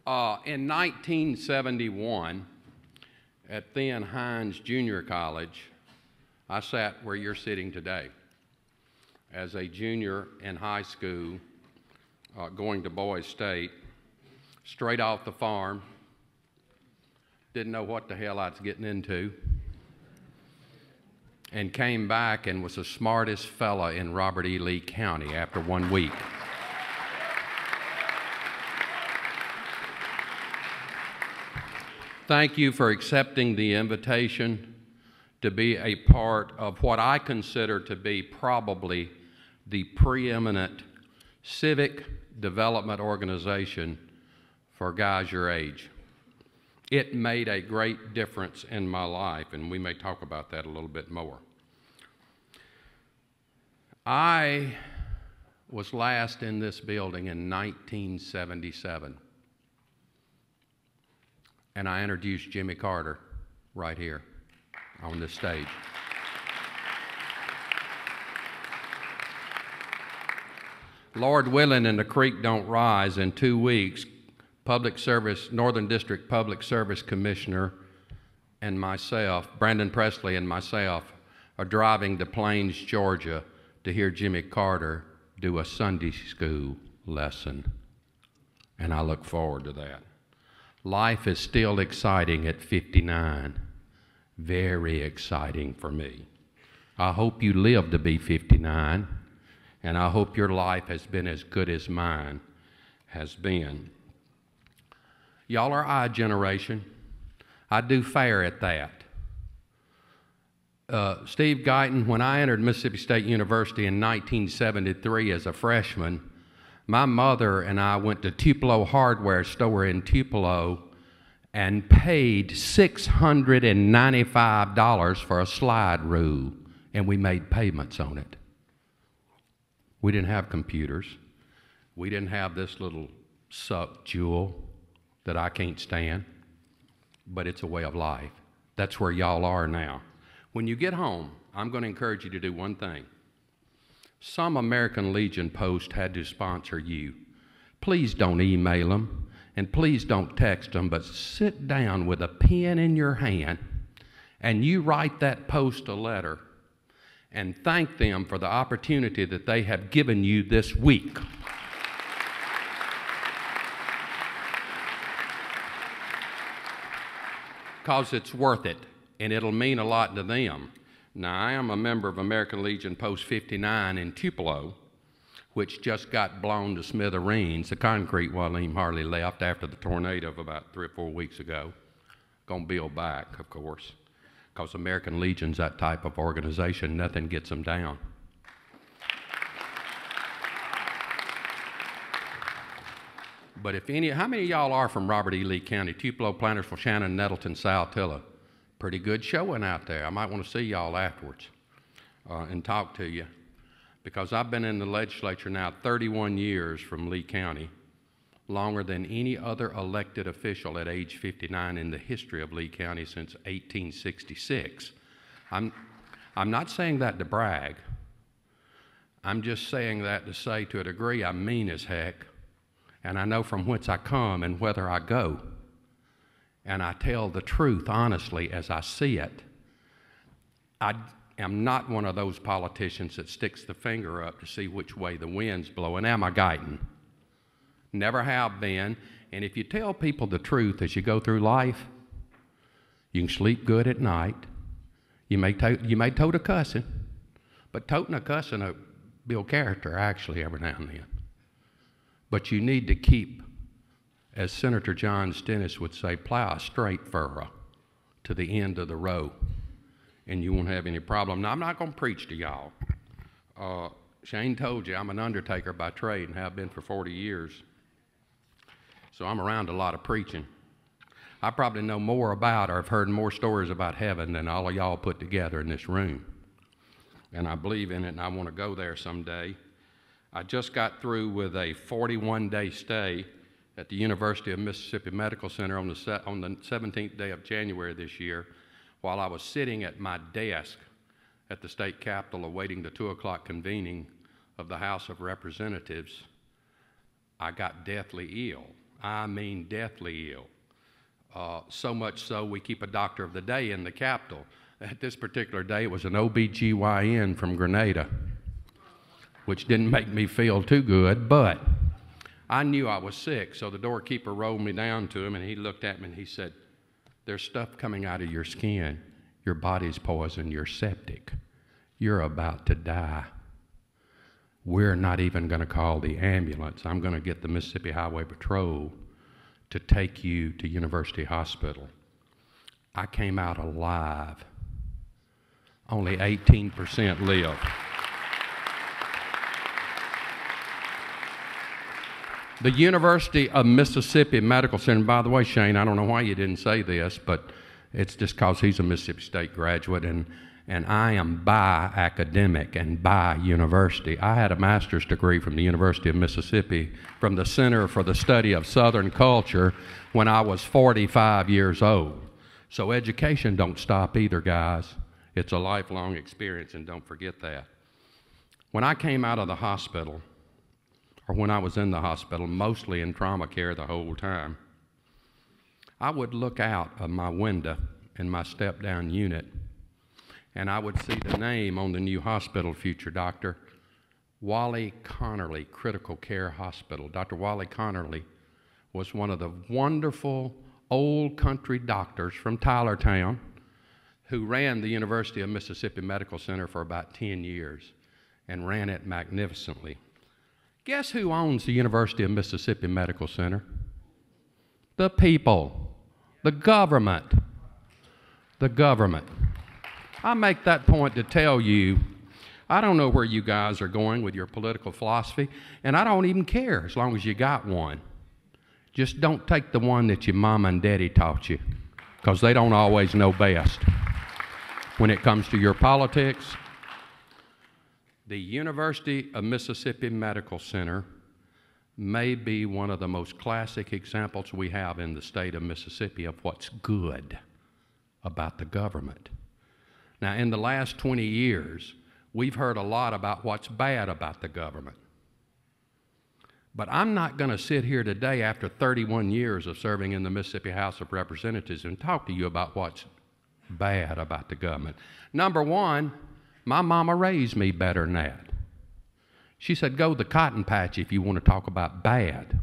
In 1971, at then Hines Junior College, I sat where you're sitting today as a junior in high school, going to Boys State, straight off the farm, didn't know what the hell I was getting into, and came back and was the smartest fella in Robert E. Lee County after 1 week. Thank you for accepting the invitation to be a part of what I consider to be probably the preeminent civic development organization for guys your age. It made a great difference in my life, and we may talk about that a little bit more. I was last in this building in 1977. And I introduced Jimmy Carter right here on this stage. Lord willing and the creek don't rise, in 2 weeks, Northern District Public Service Commissioner and myself, Brandon Presley and myself, are driving to Plains, Georgia to hear Jimmy Carter do a Sunday school lesson. And I look forward to that. Life is still exciting at 59. Very exciting for me. I hope you live to be 59, and I hope your life has been as good as mine has been. Y'all are I generation. I do fair at that. Steve Guyton, when I entered Mississippi State University in 1973 as a freshman, my mother and I went to Tupelo Hardware Store in Tupelo and paid $695 for a slide rule, and we made payments on it. We didn't have computers. We didn't have this little suck jewel that I can't stand, but it's a way of life. That's where y'all are now. When you get home, I'm going to encourage you to do one thing. Some American Legion post had to sponsor you. Please don't email them, and please don't text them, but sit down with a pen in your hand and you write that post a letter and thank them for the opportunity that they have given you this week. Because it's worth it, and it'll mean a lot to them. Now, I am a member of American Legion Post 59 in Tupelo, which just got blown to smithereens. The concrete wasn't even hardly left after the tornado of about 3 or 4 weeks ago. Gonna build back, of course, because American Legion's that type of organization. Nothing gets them down. But how many of y'all are from Robert E. Lee County? Tupelo, Plantersville, Shannon, Nettleton, Saltillo. Pretty good showing out there. I might want to see y'all afterwards and talk to you, because I've been in the legislature now 31 years from Lee County, longer than any other elected official at age 59 in the history of Lee County since 1866. I'm not saying that to brag. I'm just saying that to say, to a degree, I'm mean as heck, and I know from whence I come and whither I go. And I tell the truth honestly as I see it. I am not one of those politicians that sticks the finger up to see which way the wind's blowing. Am I guiding? Never have been. And if you tell people the truth as you go through life, you can sleep good at night. You may tote a cussing, but toting a cussing will build character actually every now and then. But you need to keep, as Senator John Stennis would say, plow a straight furrow to the end of the row, and you won't have any problem. Now, I'm not going to preach to y'all. Shane told you I'm an undertaker by trade and have been for 40 years, so I'm around a lot of preaching. I probably know more about, or have heard more stories about heaven than all of y'all put together in this room, and I believe in it, and I want to go there someday. I just got through with a 41-day stay at the University of Mississippi Medical Center on the 17th day of January this year, while I was sitting at my desk at the state capitol awaiting the 2 o'clock convening of the House of Representatives. I got deathly ill. I mean deathly ill. So much so we keep a doctor of the day in the Capitol. At this particular day, it was an OB-GYN from Grenada, which didn't make me feel too good, but I knew I was sick, so the doorkeeper rolled me down to him, and he looked at me and he said, "There's stuff coming out of your skin. Your body's poisoned. You're septic. You're about to die. We're not even going to call the ambulance. I'm going to get the Mississippi Highway Patrol to take you to University Hospital." I came out alive. Only 18% lived. The University of Mississippi Medical Center, by the way, Shane, I don't know why you didn't say this, but it's just because he's a Mississippi State graduate, and I am bi-academic and bi-university. I had a master's degree from the University of Mississippi from the Center for the Study of Southern Culture when I was 45 years old. So education don't stop either, guys. It's a lifelong experience, and don't forget that. When I came out of the hospital, or when I was in the hospital, mostly in trauma care the whole time, I would look out of my window in my step-down unit, and I would see the name on the new hospital, future doctor, Wally Connerly Critical Care Hospital. Dr. Wally Connerly was one of the wonderful old country doctors from Tylertown who ran the University of Mississippi Medical Center for about 10 years and ran it magnificently. Guess who owns the University of Mississippi Medical Center? The people, the government, the government. I make that point to tell you, I don't know where you guys are going with your political philosophy, and I don't even care as long as you got one. Just don't take the one that your mama and daddy taught you, because they don't always know best. When it comes to your politics, the University of Mississippi Medical Center may be one of the most classic examples we have in the state of Mississippi of what's good about the government. Now, in the last 20 years, we've heard a lot about what's bad about the government. But I'm not going to sit here today after 31 years of serving in the Mississippi House of Representatives and talk to you about what's bad about the government. Number one, my mama raised me better than that. She said, go to the cotton patch if you want to talk about bad.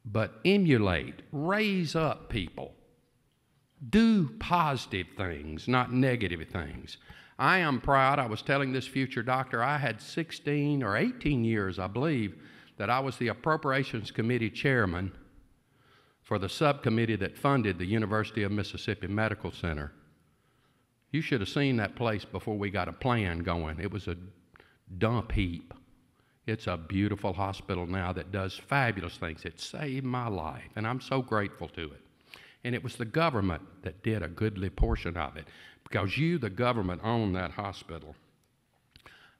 But emulate, raise up people. Do positive things, not negative things. I am proud. I was telling this future doctor, I had 16 or 18 years, I believe, that I was the Appropriations Committee chairman for the subcommittee that funded the University of Mississippi Medical Center. You should have seen that place before we got a plan going. It was a dump heap. It's a beautiful hospital now that does fabulous things. It saved my life, and I'm so grateful to it. And it was the government that did a goodly portion of it, because you, the government, own that hospital.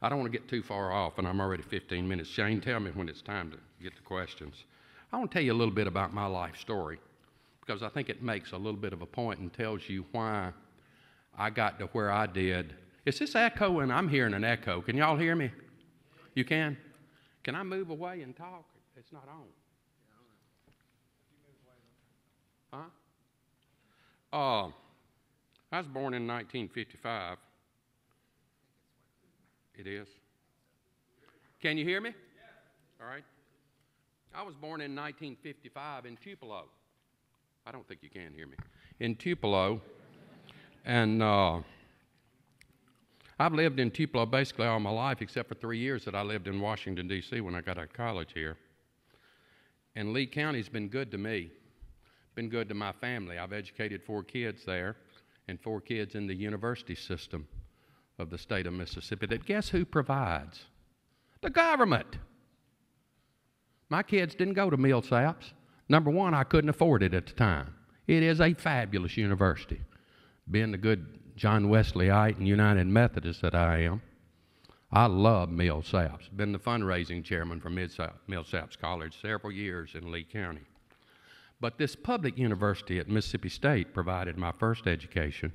I don't want to get too far off, and I'm already 15 minutes. Shane, tell me when it's time to get to questions. I want to tell you a little bit about my life story, because I think it makes a little bit of a point and tells you why I got to where I did. Is this echoing? I'm hearing an echo. Can y'all hear me? You can? Can I move away and talk? It's not on. Huh? I was born in 1955. It is? Can you hear me? All right. I was born in 1955 in Tupelo. I don't think you can hear me. In Tupelo. And I've lived in Tupelo basically all my life, except for 3 years that I lived in Washington, D.C. when I got out of college here. And Lee County's been good to me, been good to my family. I've educated 4 kids there and 4 kids in the university system of the state of Mississippi that guess who provides? The government. My kids didn't go to Millsaps. Number one, I couldn't afford it at the time. It is a fabulous university. Being the good John Wesleyite and United Methodist that I am, I love Millsaps. Been the fundraising chairman for Millsaps College several years in Lee County. But this public university at Mississippi State provided my first education.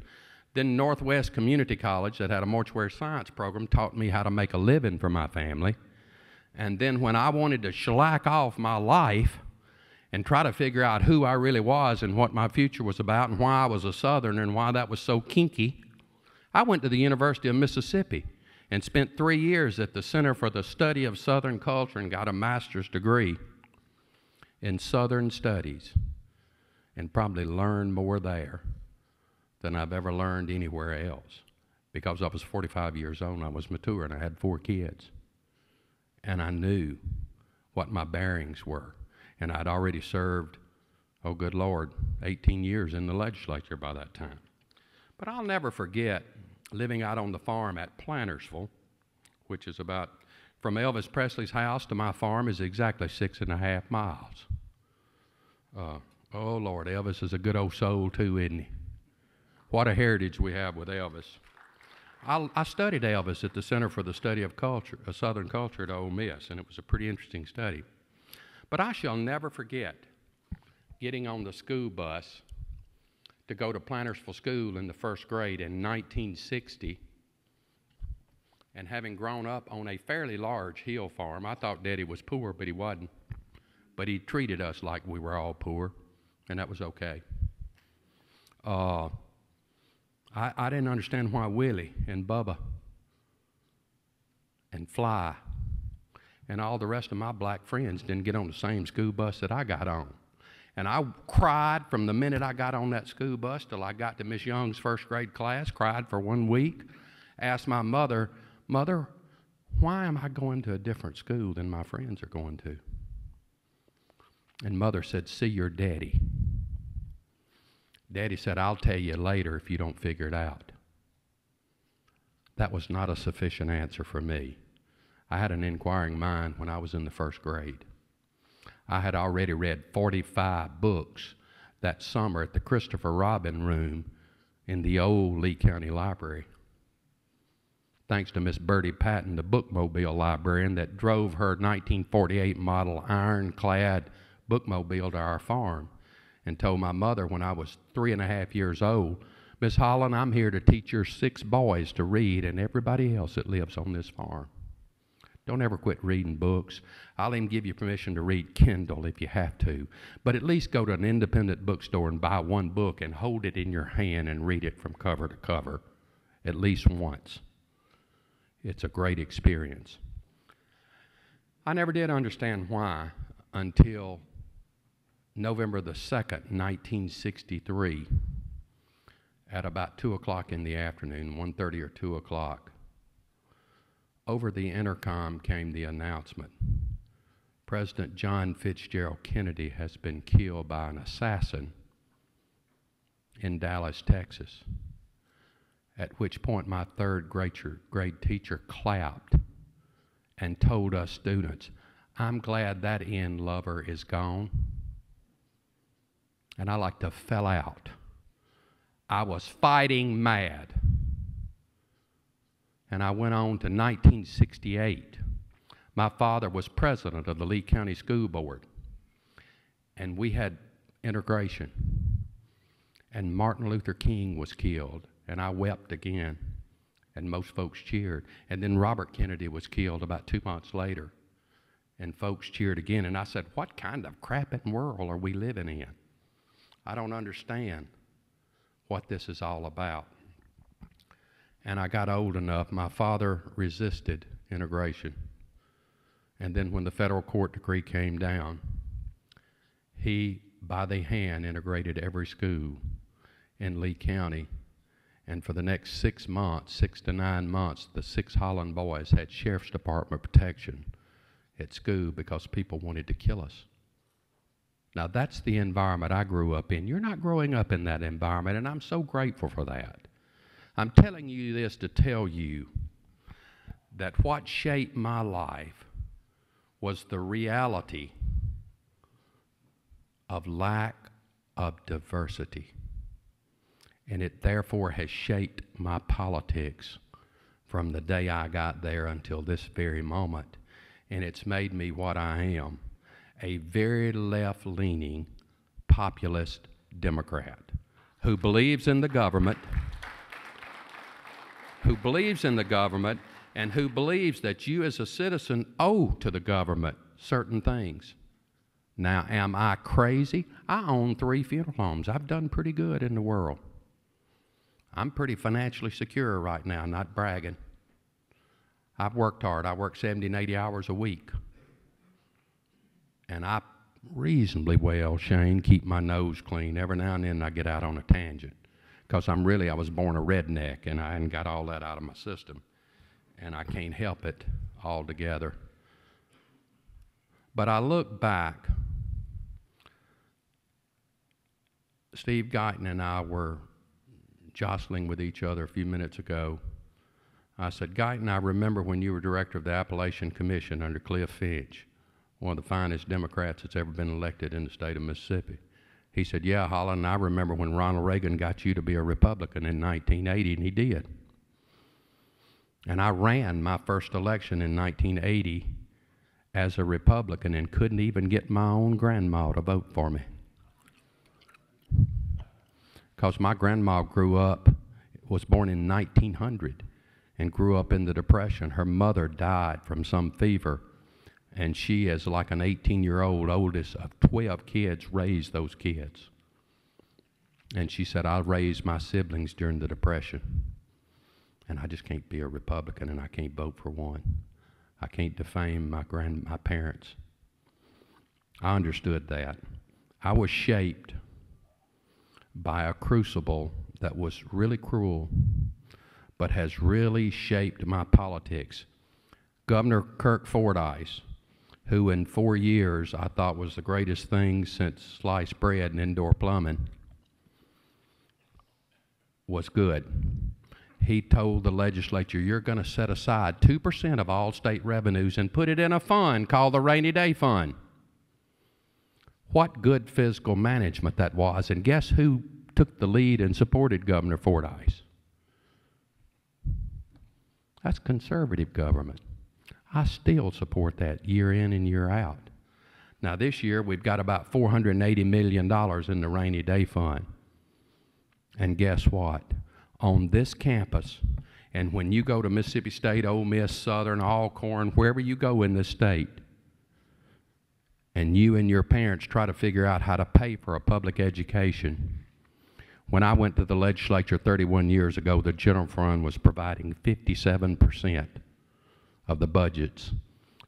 Then Northwest Community College, that had a mortuary science program, taught me how to make a living for my family. And then when I wanted to shellac off my life, and try to figure out who I really was and what my future was about and why I was a Southerner and why that was so kinky, I went to the University of Mississippi and spent 3 years at the Center for the Study of Southern Culture and got a master's degree in Southern Studies, and probably learned more there than I've ever learned anywhere else, because I was 45 years old and I was mature and I had 4 kids. And I knew what my bearings were. And I'd already served, oh good Lord, 18 years in the legislature by that time. But I'll never forget living out on the farm at Plantersville, which is about, from Elvis Presley's house to my farm is exactly 6.5 miles. Oh Lord, Elvis is a good old soul too, isn't he? What a heritage we have with Elvis. I studied Elvis at the Center for the Study of Culture, Southern Culture at Ole Miss, and it was a pretty interesting study. But I shall never forget getting on the school bus to go to Plantersville School in the first grade in 1960, and having grown up on a fairly large hill farm. I thought Daddy was poor, but he wasn't. But he treated us like we were all poor, and that was okay. I didn't understand why Willie and Bubba and Fly and all the rest of my black friends didn't get on the same school bus that I got on. And I cried from the minute I got on that school bus till I got to Miss Young's first grade class, cried for 1 week, asked my mother, "Mother, why am I going to a different school than my friends are going to?" And Mother said, "See your daddy." Daddy said, "I'll tell you later if you don't figure it out." That was not a sufficient answer for me. I had an inquiring mind when I was in the first grade. I had already read 45 books that summer at the Christopher Robin Room in the old Lee County Library. Thanks to Miss Bertie Patton, the bookmobile librarian that drove her 1948 model ironclad bookmobile to our farm, and told my mother when I was 3.5 years old, "Miss Holland, I'm here to teach your 6 boys to read and everybody else that lives on this farm. Don't ever quit reading books. I'll even give you permission to read Kindle if you have to, but at least go to an independent bookstore and buy 1 book and hold it in your hand and read it from cover to cover at least once. It's a great experience." I never did understand why until November the 2nd, 1963, at about 2 o'clock in the afternoon, 1:30 or 2 o'clock, over the intercom came the announcement: President John Fitzgerald Kennedy has been killed by an assassin in Dallas, Texas. At which point my 3rd grade teacher clapped and told us students, "I'm glad that end lover is gone." And I like to fell out. I was fighting mad. And I went on to 1968. My father was president of the Lee County School Board. And we had integration. And Martin Luther King was killed. And I wept again. And most folks cheered. And then Robert Kennedy was killed about 2 months later. And folks cheered again. And I said, what kind of crapping world are we living in? I don't understand what this is all about. And I got old enough. My father resisted integration. And then when the federal court decree came down, he, by the hand, integrated every school in Lee County. And for the next 6 months, 6 to 9 months, the 6 Holland boys had Sheriff's Department protection at school because people wanted to kill us. Now, that's the environment I grew up in. You're not growing up in that environment, and I'm so grateful for that. I'm telling you this to tell you that what shaped my life was the reality of lack of diversity. And it therefore has shaped my politics from the day I got there until this very moment. And it's made me what I am, a very left-leaning populist Democrat who believes in the government, and who believes that you as a citizen owe to the government certain things. Now, am I crazy? I own 3 funeral homes. I've done pretty good in the world. I'm pretty financially secure right now, not bragging. I've worked hard. I work 70 and 80 hours a week. And I reasonably well, Shane, keep my nose clean. Every now and then I get out on a tangent. Because I was born a redneck, and I hadn't got all that out of my system. And I can't help it altogether. But I look back. Steve Guyton and I were jostling with each other a few minutes ago. I said, Guyton, I remember when you were director of the Appalachian Commission under Cliff Finch, one of the finest Democrats that's ever been elected in the state of Mississippi. He said, yeah, Holland, I remember when Ronald Reagan got you to be a Republican in 1980, and he did. And I ran my first election in 1980 as a Republican and couldn't even get my own grandma to vote for me. Because my grandma was born in 1900 and grew up in the Depression. Her mother died from some fever, and she, as like an 18-year-old, oldest of 12 kids, raised those kids. And she said, I'll raise my siblings during the Depression. And I just can't be a Republican, and I can't vote for one. I can't defame my parents. I understood that. I was shaped by a crucible that was really cruel, but has really shaped my politics. Governor Kirk Fordyce, who in 4 years I thought was the greatest thing since sliced bread and indoor plumbing, was good. He told the legislature, you're going to set aside 2% of all state revenues and put it in a fund called the Rainy Day Fund. What good fiscal management that was. And guess who took the lead and supported Governor Fordyce? That's conservative government. I still support that year in and year out. Now this year we've got about $480 million in the Rainy Day Fund. And guess what? On this campus, and when you go to Mississippi State, Ole Miss, Southern, Alcorn, wherever you go in this state, and you and your parents try to figure out how to pay for a public education. When I went to the legislature 31 years ago, the general fund was providing 57% of the budgets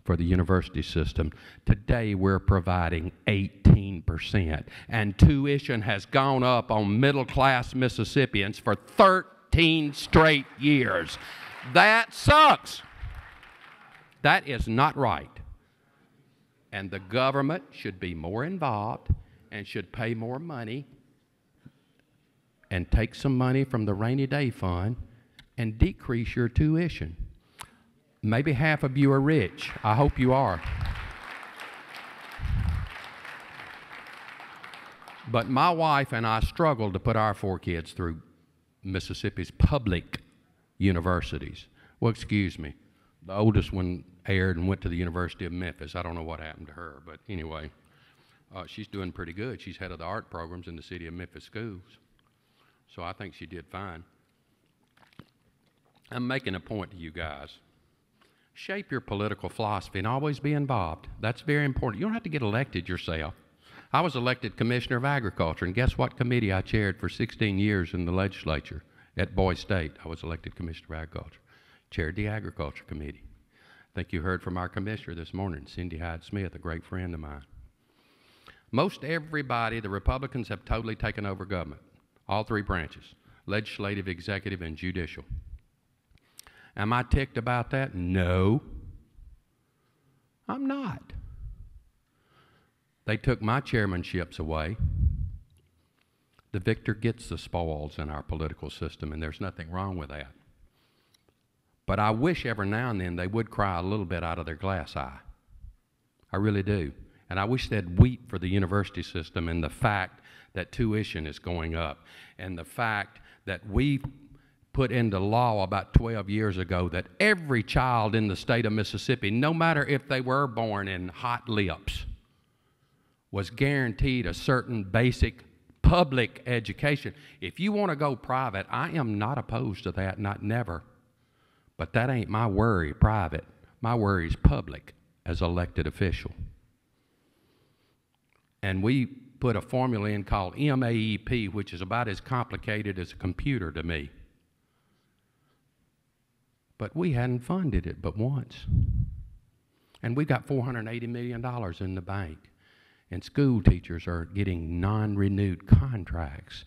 for the university system. Today, we're providing 18%. And tuition has gone up on middle-class Mississippians for 13 straight years. That sucks. That is not right. And the government should be more involved and should pay more money and take some money from the Rainy Day Fund and decrease your tuition. Maybe half of you are rich. I hope you are. But my wife and I struggled to put our 4 kids through Mississippi's public universities. Well, excuse me. The oldest one aired and went to the University of Memphis. I don't know what happened to her, but anyway, she's doing pretty good. She's head of the art programs in the city of Memphis schools. So I think she did fine. I'm making a point to you guys. Shape your political philosophy and always be involved. That's very important. You don't have to get elected yourself. I was elected Commissioner of Agriculture, and guess what committee I chaired for 16 years in the legislature at Boise State? I was elected Commissioner of Agriculture. Chaired the Agriculture Committee. I think you heard from our commissioner this morning, Cindy Hyde-Smith, a great friend of mine. Most everybody, the Republicans have totally taken over government, all 3 branches, legislative, executive, and judicial. Am I ticked about that? No, I'm not. They took my chairmanships away. The victor gets the spoils in our political system, and there's nothing wrong with that. But I wish every now and then they would cry a little bit out of their glass eye. I really do. And I wish they'd weep for the university system and the fact that tuition is going up, and the fact that we put into law about 12 years ago that every child in the state of Mississippi, no matter if they were born in hot lips, was guaranteed a certain basic public education. If you want to go private, I am not opposed to that, not never. But that ain't my worry, private. My worry is public as elected official. And we put a formula in called MAEP, which is about as complicated as a computer to me. But we hadn't funded it but once. And we got $480 million in the bank. And school teachers are getting non-renewed contracts.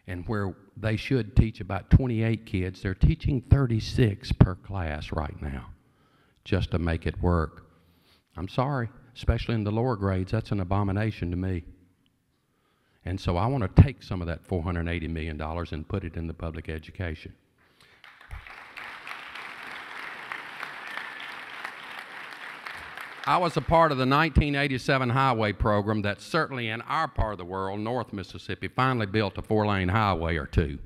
And where they should teach about 28 kids, they're teaching 36 per class right now, just to make it work. I'm sorry, especially in the lower grades, that's an abomination to me. And so I want to take some of that $480 million and put it in the public education. I was a part of the 1987 highway program that certainly in our part of the world, North Mississippi, finally built a 4-lane highway or two.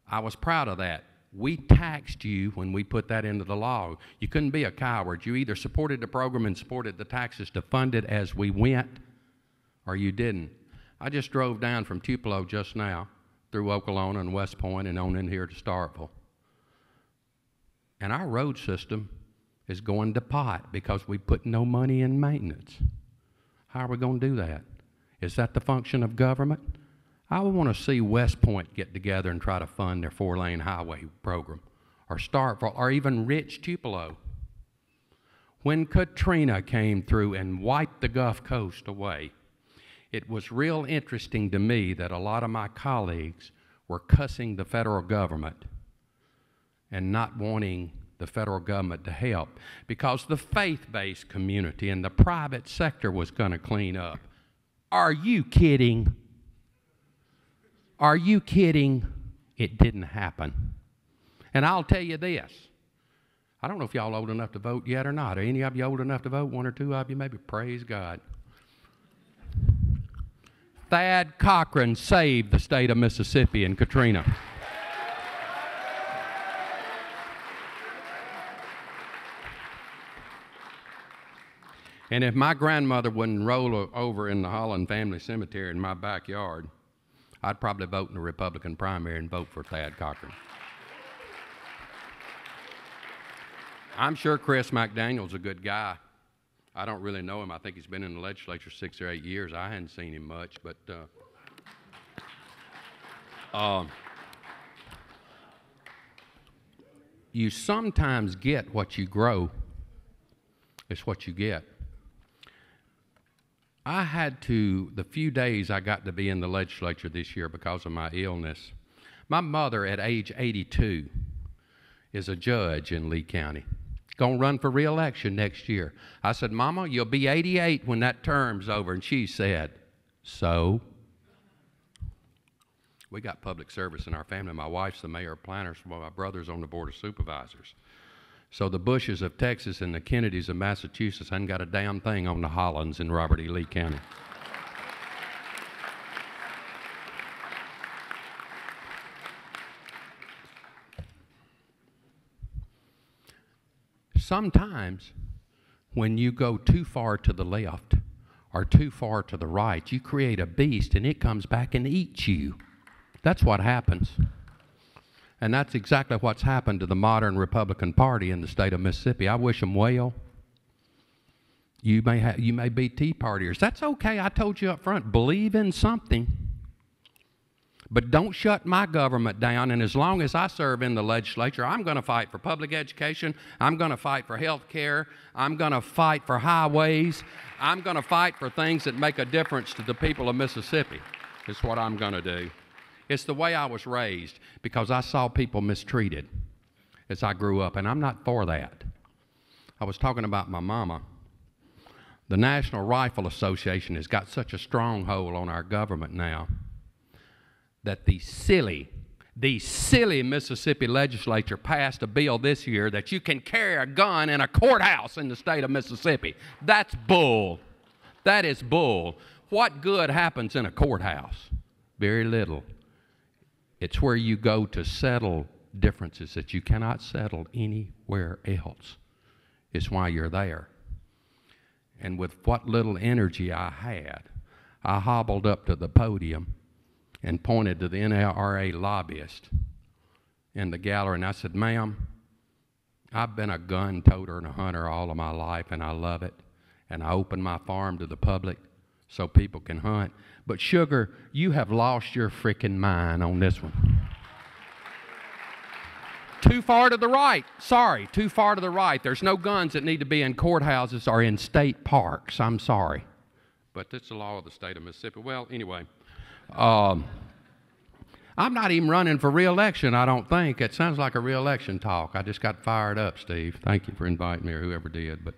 I was proud of that. We taxed you when we put that into the law. You couldn't be a coward. You either supported the program and supported the taxes to fund it as we went, or you didn't. I just drove down from Tupelo just now, through Okolona and West Point and on in here to Starkville. And our road system is going to pot because we put no money in maintenance. How are we going to do that? Is that the function of government? I would want to see West Point get together and try to fund their 4-lane highway program, or Starkville, or even rich Tupelo. When Katrina came through and wiped the Gulf Coast away, it was real interesting to me that a lot of my colleagues were cussing the federal government and not wanting the federal government to help because the faith-based community and the private sector was going to clean up. Are you kidding? Are you kidding? It didn't happen. And I'll tell you this. I don't know if y'all old enough to vote yet or not. Are any of you old enough to vote? One or two of you maybe? Praise God. Thad Cochran saved the state of Mississippi in Katrina. And if my grandmother wouldn't roll over in the Holland family cemetery in my backyard, I'd probably vote in the Republican primary and vote for Thad Cochran. I'm sure Chris McDaniel's a good guy. I don't really know him. I think he's been in the legislature 6 or 8 years. I hadn't seen him much, but you sometimes get what you grow. It's what you get. I had to, the few days I got to be in the legislature this year because of my illness, my mother at age 82 is a judge in Lee County. Going to run for re-election next year. I said, Mama, you'll be 88 when that term's over. And she said, so? We got public service in our family. My wife's the mayor of Planters, while my brother's on the board of supervisors. So the Bushes of Texas and the Kennedys of Massachusetts hadn't got a damn thing on the Hollands in Robert E. Lee County. Sometimes when you go too far to the left or too far to the right, you create a beast and it comes back and eats you. That's what happens. And that's exactly what's happened to the modern Republican Party in the state of Mississippi. I wish them well. You may be Tea Partiers. That's okay. I told you up front, believe in something. But don't shut my government down, and as long as I serve in the legislature, I'm going to fight for public education, I'm going to fight for health care, I'm going to fight for highways, I'm going to fight for things that make a difference to the people of Mississippi. It's what I'm going to do. It's the way I was raised because I saw people mistreated as I grew up, and I'm not for that. I was talking about my mama. The National Rifle Association has got such a stronghold on our government now that the silly Mississippi legislature passed a bill this year that you can carry a gun in a courthouse in the state of Mississippi. That's bull. That is bull. What good happens in a courthouse? Very little. It's where you go to settle differences that you cannot settle anywhere else. It's why you're there. And with what little energy I had, I hobbled up to the podium and pointed to the NRA lobbyist in the gallery, and I said, ma'am, I've been a gun toter and a hunter all of my life, and I love it, and I open my farm to the public so people can hunt. But Sugar, you have lost your frickin' mind on this one. Too far to the right. Sorry, too far to the right. There's no guns that need to be in courthouses or in state parks. I'm sorry. But that's the law of the state of Mississippi. Well, anyway, I'm not even running for re-election, I don't think. It sounds like a re-election talk. I just got fired up, Steve. Thank you for inviting me, or whoever did. But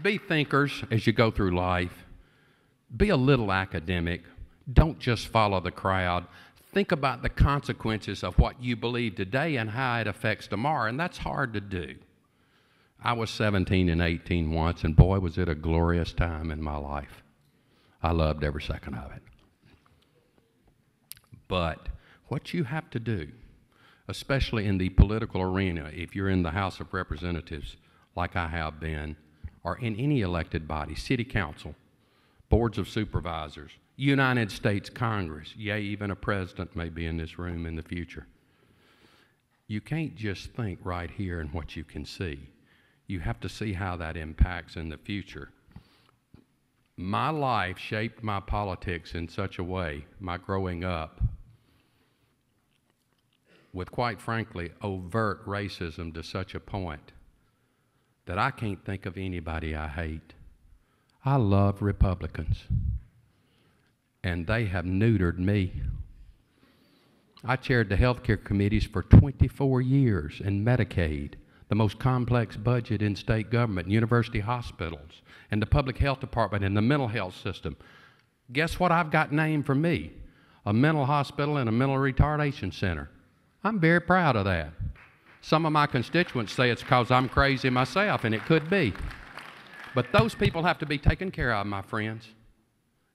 be thinkers as you go through life. Be a little academic. Don't just follow the crowd. Think about the consequences of what you believe today and how it affects tomorrow, and that's hard to do. I was 17 and 18 once, and boy, was it a glorious time in my life. I loved every second of it. But what you have to do, especially in the political arena, if you're in the House of Representatives, like I have been, or in any elected body, city council, boards of supervisors, United States Congress, yea, even a president may be in this room in the future. You can't just think right here in what you can see. You have to see how that impacts in the future. My life shaped my politics in such a way, my growing up, with quite frankly overt racism to such a point that I can't think of anybody I hate. I love Republicans, and they have neutered me. I chaired the healthcare committees for 24 years in Medicaid, the most complex budget in state government, university hospitals, and the public health department and the mental health system. Guess what I've got named for me? A mental hospital and a mental retardation center. I'm very proud of that. Some of my constituents say it's because I'm crazy myself, and it could be. But those people have to be taken care of, my friends.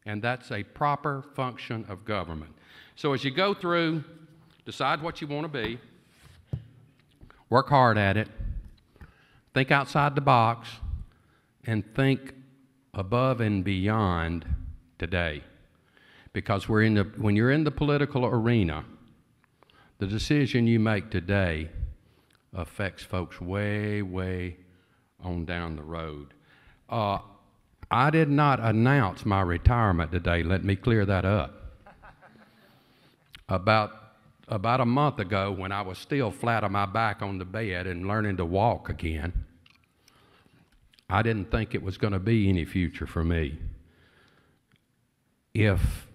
And that's a proper function of government. So as you go through, decide what you want to be, work hard at it, think outside the box, and think above and beyond today. Because when you're in the political arena, the decision you make today affects folks way, way on down the road. I did not announce my retirement today. Let me clear that up. About a month ago, when I was still flat on my back on the bed and learning to walk again, I didn't think it was going to be any future for me. If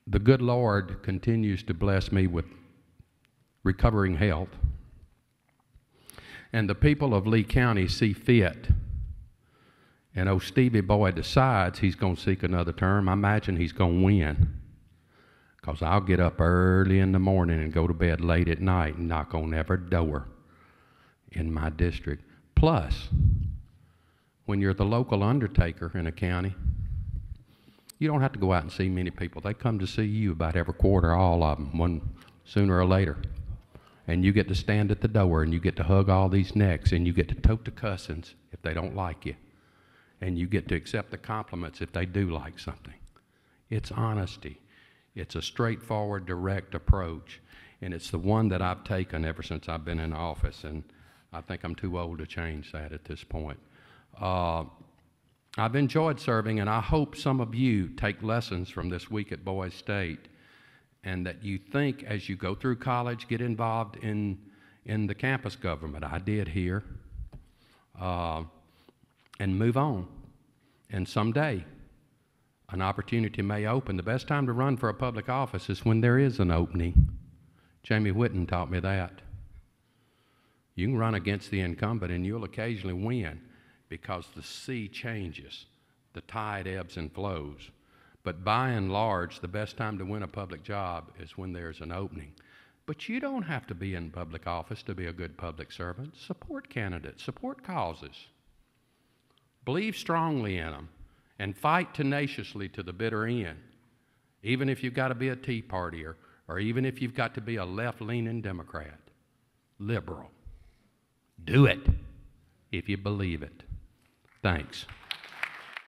the good Lord continues to bless me with recovering health, and the people of Lee County see fit, and old Stevie Boy decides he's going to seek another term, I imagine he's going to win. Because I'll get up early in the morning and go to bed late at night and knock on every door in my district. Plus, when you're the local undertaker in a county, you don't have to go out and see many people. They come to see you about every quarter, all of them, one sooner or later. And you get to stand at the door, and you get to hug all these necks, and you get to tote the cussings if they don't like you. And you get to accept the compliments if they do like something. It's honesty. It's a straightforward, direct approach. And it's the one that I've taken ever since I've been in office. And I think I'm too old to change that at this point. I've enjoyed serving, and I hope some of you take lessons from this week at Boys State, and that you think as you go through college, get involved in the campus government. I did here. And move on. And someday, an opportunity may open. The best time to run for a public office is when there is an opening. Jamie Whitten taught me that. You can run against the incumbent and you'll occasionally win because the sea changes, the tide ebbs and flows. But by and large, the best time to win a public job is when there's an opening. But you don't have to be in public office to be a good public servant. Support candidates, support causes. Believe strongly in them and fight tenaciously to the bitter end, even if you've got to be a Tea Partier or even if you've got to be a left-leaning Democrat, liberal. Do it if you believe it. Thanks.